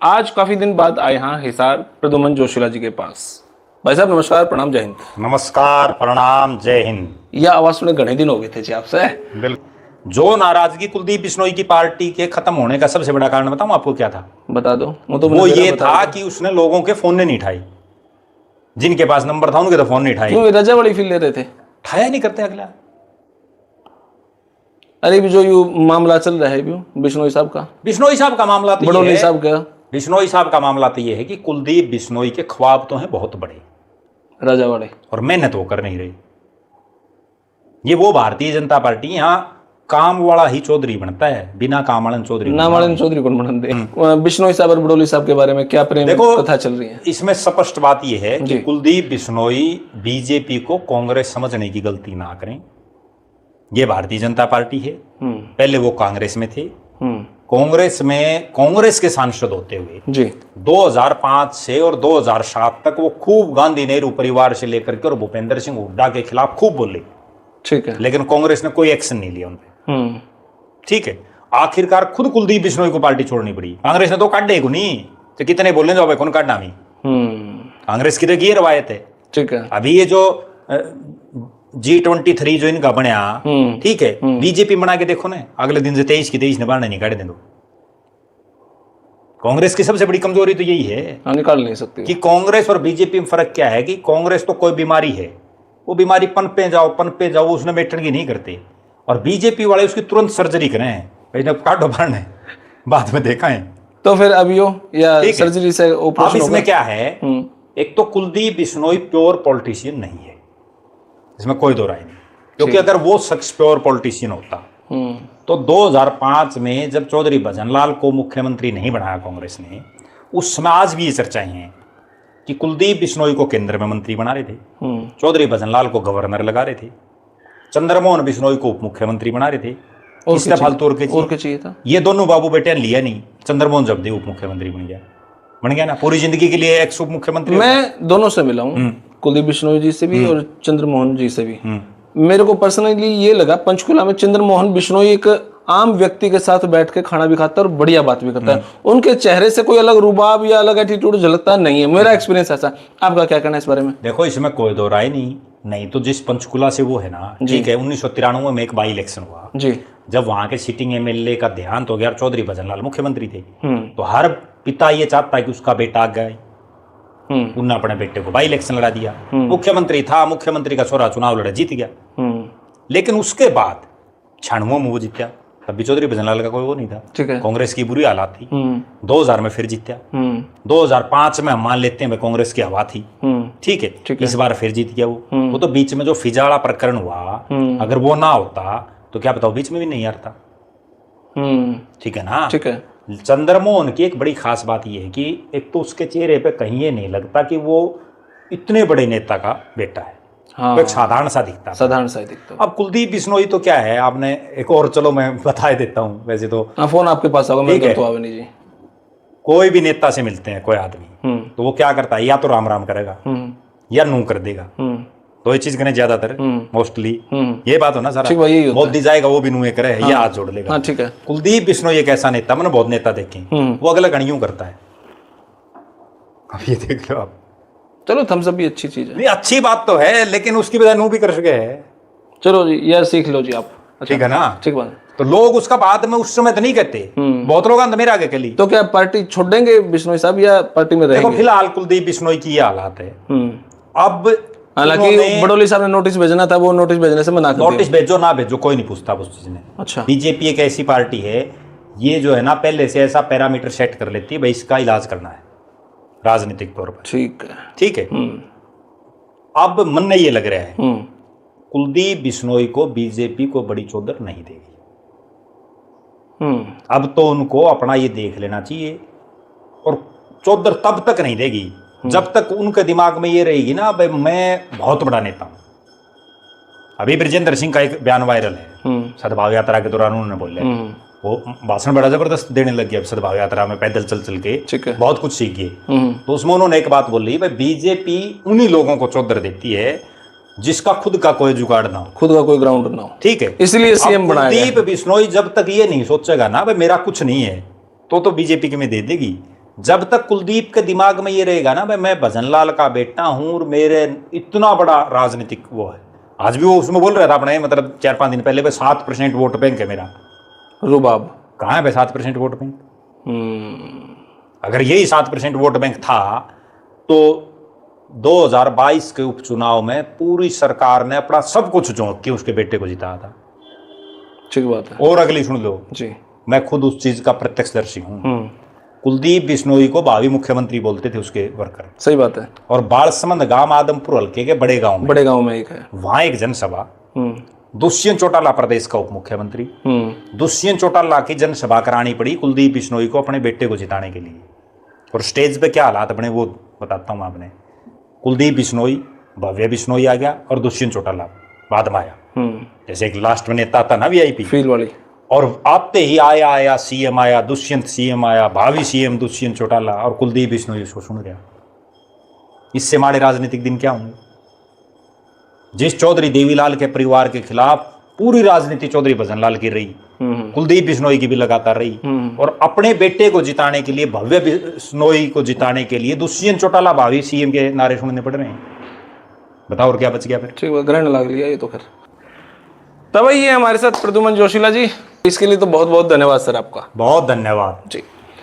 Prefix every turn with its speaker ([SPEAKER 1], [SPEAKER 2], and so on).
[SPEAKER 1] आज काफी दिन बाद आए हैं हिसार प्रद्युमन जोशीला जी के पास। भाई साहब नमस्कार, प्रणाम, जय हिंद।
[SPEAKER 2] नमस्कार, प्रणाम, जय हिंद।
[SPEAKER 1] यह आवाज सुने घने दिन हो गए थे जी आपसे।
[SPEAKER 2] बिल्कुल। जो नाराजगी कुलदीप बिश्नोई की पार्टी के खत्म होने का सबसे बड़ा कारण बताऊं आपको क्या था?
[SPEAKER 1] बता दो।
[SPEAKER 2] वो ये था कि उसने लोगों के फोन नहीं उठाए, जिनके पास नंबर था उनके तो फोन नहीं उठाए।
[SPEAKER 1] क्यों रजा वाली फील ले रहे थे?
[SPEAKER 2] उठाया नहीं करते अगला।
[SPEAKER 1] अरे भी जो यू मामला चल रहा है बिश्नोई साहब का
[SPEAKER 2] मामला तो
[SPEAKER 1] बड़ोली साहब का,
[SPEAKER 2] बिश्नोई साहब का मामला तो ये है कि कुलदीप बिश्नोई के ख्वाब तो हैं बहुत बड़े,
[SPEAKER 1] राजा वाले, और
[SPEAKER 2] मेहनत वो कर नहीं रही। ये वो भारतीय जनता पार्टी यहाँ काम वाला ही चौधरी बनता है, बिना काम वालन चौधरी
[SPEAKER 1] नामालन चौधरी कौन बनते? बिश्नोई साहब और बड़ोली साहब के बारे में क्या प्रेम कथा चल रही है?
[SPEAKER 2] इसमें स्पष्ट बात यह है कि कुलदीप बिश्नोई बीजेपी को कांग्रेस समझने की गलती ना करें। ये भारतीय जनता पार्टी है, पहले वो कांग्रेस में थे। कांग्रेस के सांसद होते हुए जी 2005 से और 2007 तक वो खूब गांधी नेहरू परिवार से लेकर के और भूपेंद्र सिंह हुड्डा के खिलाफ खूब बोले। ठीक है, लेकिन कांग्रेस ने कोई एक्शन नहीं लिया उनपे। ठीक है, आखिरकार खुद कुलदीप बिश्नोई को पार्टी छोड़नी पड़ी। कांग्रेस ने तो काटे को नहीं, तो कितने बोले जो कौन काटना नहीं। कांग्रेस की तो ये रवायत है। ठीक है, अभी ये जो G23 जो इनका बनया, ठीक है, बीजेपी बना के देखो ना, अगले दिन से 23 की 23 ने बाढ़ निकाल दे दो। कांग्रेस की सबसे बड़ी कमजोरी तो यही है,
[SPEAKER 1] निकाल नहीं सकती
[SPEAKER 2] कि कांग्रेस और बीजेपी में फर्क क्या है कि कांग्रेस तो कोई बीमारी है, वो बीमारी पनपे जाओ उसने बैठने की नहीं करते, और बीजेपी वाले उसकी तुरंत सर्जरी करें, काटो भरने बाद में देखा है। तो फिर अभी या सर्जरी से ऑपरेशन। अब इसमें क्या है, एक तो कुलदीप बिश्नोई प्योर पॉलिटिशियन नहीं है, इसमें कोई दो राय नहीं, क्योंकि अगर वो शख्स प्योर पॉलिटिशियन होता तो 2005 में जब चौधरी भजनलाल को मुख्यमंत्री नहीं बनाया कांग्रेस ने, उस समय आज भी ये चर्चाएं हैं कि कुलदीप बिश्नोई को केंद्र में मंत्री बना रहे थे, चौधरी भजनलाल को गवर्नर लगा रहे थे, चंद्रमोहन बिश्नोई को उप मुख्यमंत्री बना रहे थे, इससे फालतू और क्या चाहिए था? ये दोनों बाबू बेटे ने लिया नहीं। चंद्रमोहन जब दे उप मुख्यमंत्री बन गया ना, पूरी जिंदगी के लिए एक्स उप मुख्यमंत्री। मैं दोनों से मिला हूँ, कुलदीप बिश्नोई जी से भी और चंद्रमोहन जी से भी। मेरे को पर्सनली ये लगा पंचकुला में चंद्रमोहन बिश्नोई एक आम व्यक्ति के साथ बैठ के खाना भी खाता है और बढ़िया बात भी करता है। उनके चेहरे से कोई अलग रुबाब या अलग एटीट्यूड झलकता नहीं है, मेरा एक्सपीरियंस ऐसा। आपका क्या कहना है इस बारे में? देखो, इसमें कोई दो राय नहीं तो जिस पंचकुला से वो है ना, ठीक है, 1993 में एक बाई इलेक्शन हुआ जी, जब वहां के सिटिंग एमएलए का देहांत हो गया, चौधरी भजनलाल मुख्यमंत्री थे, तो हर पिता ये चाहता है कि उसका बेटा आगे आए। उन्होंने अपने बेटे को बाई इलेक्शन लड़ा दिया, मुख्यमंत्री था, मुख्यमंत्री का छोरा चुनाव लड़ा, जीत गया। लेकिन उसके बाद 96 में वो जीता, तब भी चौधरी भजनलाल का कोई वो नहीं था। ठीक है, कांग्रेस की बुरी हालात थी। 2000 में फिर जीता, 2005 में हम मान लेते हैं कांग्रेस की हवा थी। ठीक है, इस बार फिर जीत गया वो तो बीच में जो फिजाड़ा प्रकरण हुआ, अगर वो ना होता तो क्या बताओ, बीच में भी नहीं हारता। ठीक है ना? ठीक है, चंद्रमोहन की एक बड़ी खास बात यह है कि एक तो उसके चेहरे पे कहीं ये नहीं लगता कि वो इतने बड़े नेता का बेटा है। हाँ, एक साधारण सा दिखता। अब कुलदीप बिश्नोई तो क्या है, आपने एक और, चलो मैं बता देता हूँ, वैसे तो फोन आपके पास होगा, मैं तो नहीं जी। कोई भी नेता से मिलते हैं कोई आदमी, तो वो क्या करता है, या तो राम राम करेगा या नू कर देगा, तो ये चीज करें ज्यादातर मोस्टली ये बात हो ना सारा, मोदी जाएगा वो भी नूए करे या हाथ जोड़ लेगा। ठीक है, कुलदीप बिश्नोई एक ऐसा नेता, मैंने बहुत नेता देखे, वो अगला गणियों करता है। अब ये देख लो आप। चलो थम्स अप भी अच्छी चीज है, नहीं अच्छी बात तो है, लेकिन उसकी बजाय नू भी कर सके है। चलो जी, यह सीख लो जी आप। ठीक है ना? ठीक बात। तो लोग उसका बाद में उस समय तो नहीं कहते, बहुत लोग अंत मेरे आगे के लिए। तो क्या पार्टी छोड़ देंगे बिश्नोई साहब या पार्टी में रहेंगे? देखो, फिलहाल कुलदीप बिश्नोई की ये हालात है। अब हालांकि बड़ोली साहब ने नोटिस भेजना था, वो नोटिस भेजने से मना कर दिया। नोटिस भेजो ना भेजो कोई नहीं पूछता उस चीज ने। अच्छा, बीजेपी एक ऐसी पार्टी है, ये जो है ना पहले से ऐसा पैरामीटर सेट कर लेती है, भाई इसका इलाज करना है राजनीतिक तौर पर। ठीक है। अब मन में ये लग रहा है कुलदीप बिश्नोई को बीजेपी को बड़ी चौधर नहीं देगी। अब तो उनको अपना ये देख लेना चाहिए, और चौधर तब तक नहीं देगी जब तक उनके दिमाग में ये रहेगी ना, भाई मैं बहुत बड़ा नेता हूं। अभी ब्रजेंद्र सिंह का एक बयान वायरल है, सद्भाव यात्रा के दौरान उन्होंने बोले, वो भाषण बड़ा जबरदस्त देने लग गया अब सद्भाव यात्रा में, पैदल चल के बहुत कुछ सीख गए। तो उसमें उन्होंने एक बात बोली, भाई बीजेपी उन्हीं लोगों को चौधर देती है जिसका खुद का कोई जुगाड़ ना हो, खुद का कोई ग्राउंड ना हो। ठीक है, इसलिए सीएम बनाया गया। कुलदीप बिश्नोई जब तक ये नहीं सोचेगा ना भाई मेरा कुछ नहीं है, तो बीजेपी के में दे देगी। जब तक कुलदीप के दिमाग में ये रहेगा ना भाई मैं भजनलाल का बेटा हूं और मेरे इतना बड़ा राजनीतिक वो है, आज भी वो उसमें बोल रहा था अपने मतलब 4-5 दिन पहले, भाई 7% वोट बैंक है मेरा।
[SPEAKER 1] रुबाब।
[SPEAKER 2] कहाँ है भाई 7% वोट बैंक? अगर यही 7% वोट बैंक था तो 2022 के उपचुनाव में पूरी सरकार ने अपना सब कुछ झोंक के उसके बेटे को जिताया था।
[SPEAKER 1] ठीक बात है।
[SPEAKER 2] और अगली सुन लो
[SPEAKER 1] जी।
[SPEAKER 2] मैं खुद उस चीज का प्रत्यक्षदर्शी हूँ। कुलदीप बिश्नोई को भावी मुख्यमंत्री बोलते थे उसके वर्कर।
[SPEAKER 1] सही बात है।
[SPEAKER 2] और बालसमंद गांव आदमपुर हल्के के बड़े गांव में
[SPEAKER 1] एक है,
[SPEAKER 2] वहां एक जनसभा, दुष्यंत चौटाला प्रदेश का उप मुख्यमंत्री, दुष्यंत चौटाला की जनसभा करानी पड़ी कुलदीप बिश्नोई को अपने बेटे को जिताने के लिए। और स्टेज पे क्या हालात बने वो बताता हूँ आपने। कुलदीप बिश्नोई, भव्य बिश्नोई आ गया और दुष्यंत चौटाला बाद में आया, जैसे एक लास्ट में नेता था ना वीआईपी
[SPEAKER 1] फील वाली।
[SPEAKER 2] और आते ही आया सीएम आया, दुष्यंत सीएम आया, भावी सीएम दुष्यंत चौटाला, और कुलदीप बिश्नोई उसको सुन गया। इससे हमारे राजनीतिक दिन क्या होंगे? जिस चौधरी देवीलाल के परिवार के खिलाफ पूरी राजनीति चौधरी भजनलाल की रही, कुलदीप बिश्नोई की भी लगातार रही, और अपने बेटे को जिताने के लिए, भव्य बिश्नोई को जिताने के लिए दुष्यंत चौटाला भावी सीएम के नारे सुनने पड़ रहे हैं। बताओ और क्या बच गया फिर?
[SPEAKER 1] ठीक, ग्रहण लग लिया ये तो। फिर तब ये हमारे साथ प्रद्युमन जोशीला जी, इसके लिए तो बहुत बहुत धन्यवाद सर आपका।
[SPEAKER 2] बहुत धन्यवाद
[SPEAKER 1] जी।